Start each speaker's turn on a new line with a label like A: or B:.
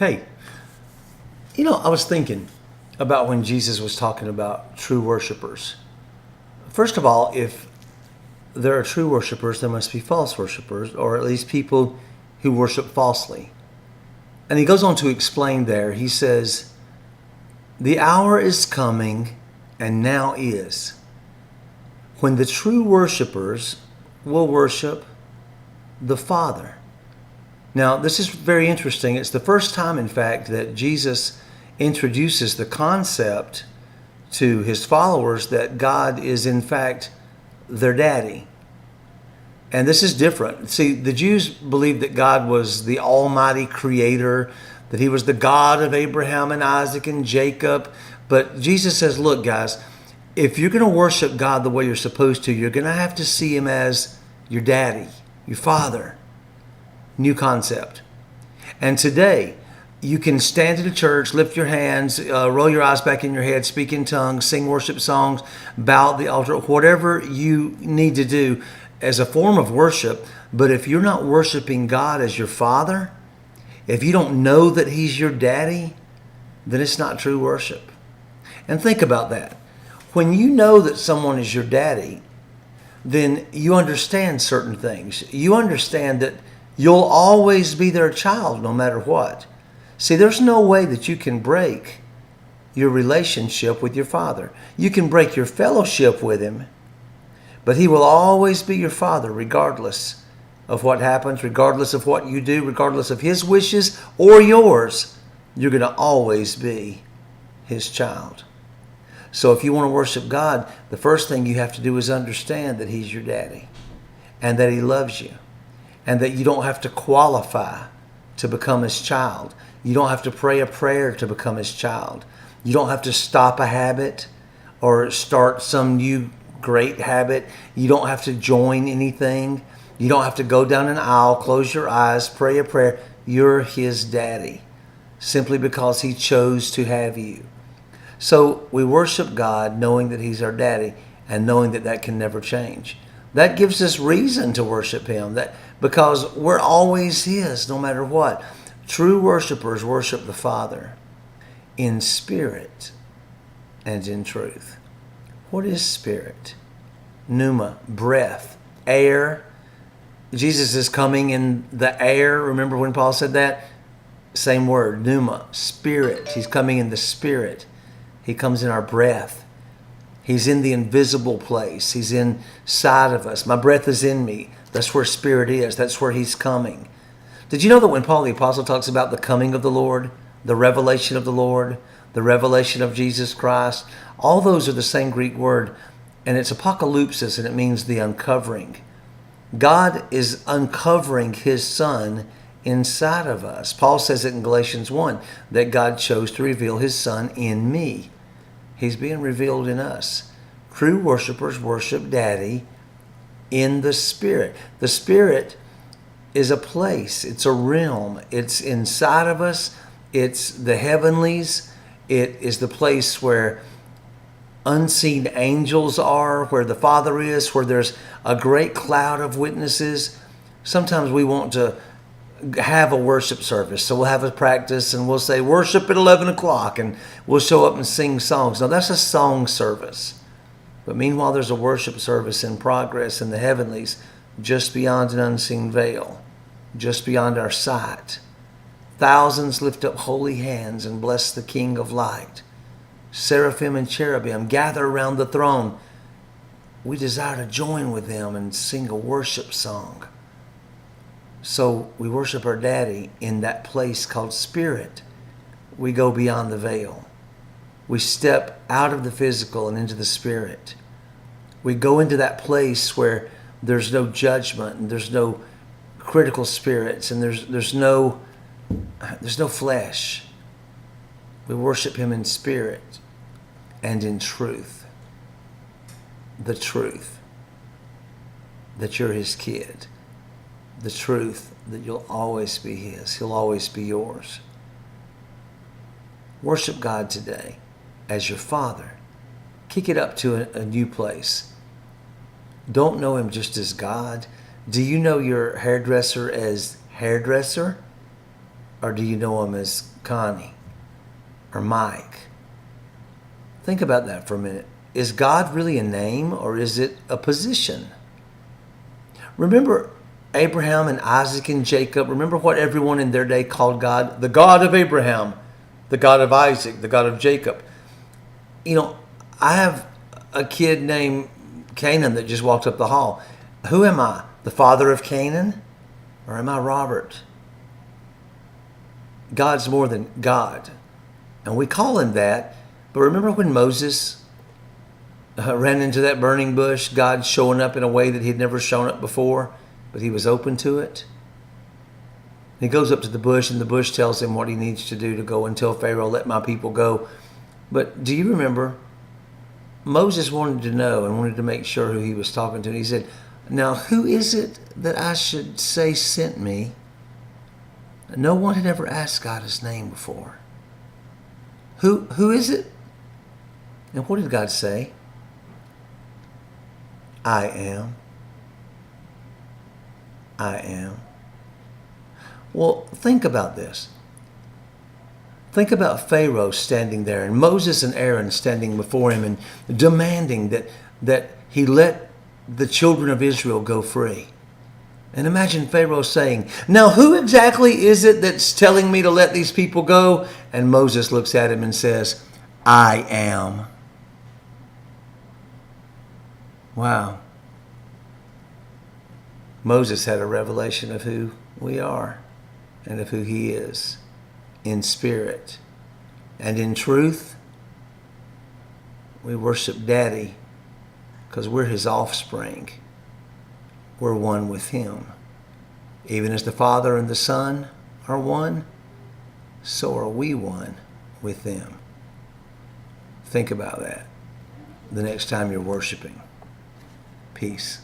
A: Hey, I was thinking about when Jesus was talking about true worshipers. First of all, if there are true worshipers, there must be false worshipers, or at least people who worship falsely. And he goes on to explain there, he says, the hour is coming, and now is, when the true worshipers will worship the Father. Now, this is very interesting. It's the first time, in fact, that Jesus introduces the concept to his followers that God is, in fact, their daddy. And this is different. See, the Jews believed that God was the almighty creator, that he was the God of Abraham and Isaac and Jacob. But Jesus says, look, guys, if you're going to worship God the way you're supposed to, you're going to have to see him as your daddy, your father. New concept. And today, you can stand in a church, lift your hands, roll your eyes back in your head, speak in tongues, sing worship songs, bow at the altar, whatever you need to do as a form of worship. But if you're not worshiping God as your father, if you don't know that he's your daddy, then it's not true worship. And think about that. When you know that someone is your daddy, then you understand certain things. You understand that you'll always be their child no matter what. See, there's no way that you can break your relationship with your father. You can break your fellowship with him, but he will always be your father regardless of what happens, regardless of what you do, regardless of his wishes or yours. You're going to always be his child. So if you want to worship God, the first thing you have to do is understand that he's your daddy and that he loves you. And that you don't have to qualify to become his child. You don't have to pray a prayer to become his child. You don't have to stop a habit or start some new great habit. You don't have to join anything. You don't have to go down an aisle, close your eyes, pray a prayer. You're his daddy simply because he chose to have you. So we worship God knowing that he's our daddy and knowing that that can never change. That gives us reason to worship him, that because we're always his no matter what. True worshipers worship the Father in spirit and in truth. What is spirit? Pneuma, breath, air. Jesus is coming in the air. Remember when Paul said that? Same word, pneuma, spirit. He's coming in the spirit. He comes in our breath. He's in the invisible place. He's inside of us. My breath is in me. That's where spirit is. That's where he's coming. Did you know that when Paul the Apostle talks about the coming of the Lord, the revelation of the Lord, the revelation of Jesus Christ, all those are the same Greek word, and it's apocalypsis, and it means the uncovering. God is uncovering his Son inside of us. Paul says it in Galatians 1, that God chose to reveal his Son in me. He's being revealed in us. True worshipers worship Daddy in the Spirit. The Spirit is a place. It's a realm. It's inside of us. It's the heavenlies. It is the place where unseen angels are, where the Father is, where there's a great cloud of witnesses. Sometimes we want to have a worship service. So we'll have a practice and we'll say worship at 11 o'clock and we'll show up and sing songs. Now that's a song service. But meanwhile, there's a worship service in progress in the heavenlies, just beyond an unseen veil, just beyond our sight. Thousands lift up holy hands and bless the King of light. Seraphim and cherubim gather around the throne. We desire to join with them and sing a worship song. So we worship our Daddy in that place called Spirit. We go beyond the veil. We step out of the physical and into the Spirit. We go into that place where there's no judgment and there's no critical spirits and there's no flesh. We worship him in spirit and in truth. The truth that you're his kid. The truth that you'll always be his. He'll always be yours. Worship God today as your Father. Kick it up to a new place. Don't know him just as God. Do you know your hairdresser as hairdresser? Or do you know him as Connie or Mike? Think about that for a minute. Is God really a name or is it a position? Remember Abraham and Isaac and Jacob? Remember what everyone in their day called God? The God of Abraham, the God of Isaac, the God of Jacob. You know, I have a kid named Canaan that just walked up the hall. Who am I? The father of Canaan? Or am I Robert? God's more than God. And we call him that. But remember when Moses ran into that burning bush, God showing up in a way that he'd never shown up before, but he was open to it? He goes up to the bush, and the bush tells him what he needs to do to go and tell Pharaoh, let my people go. But do you remember? Moses wanted to know and wanted to make sure who he was talking to. And he said, now who is it that I should say sent me? No one had ever asked God his name before. Who is it? And what did God say? I am. I am. Well, think about this. Think about Pharaoh standing there and Moses and Aaron standing before him and demanding that he let the children of Israel go free. And imagine Pharaoh saying, now who exactly is it that's telling me to let these people go? And Moses looks at him and says, I am. Wow. Moses had a revelation of who we are and of who he is in spirit. And in truth, we worship Daddy because we're his offspring. We're one with him. Even as the Father and the Son are one, so are we one with them. Think about that the next time you're worshiping. Peace.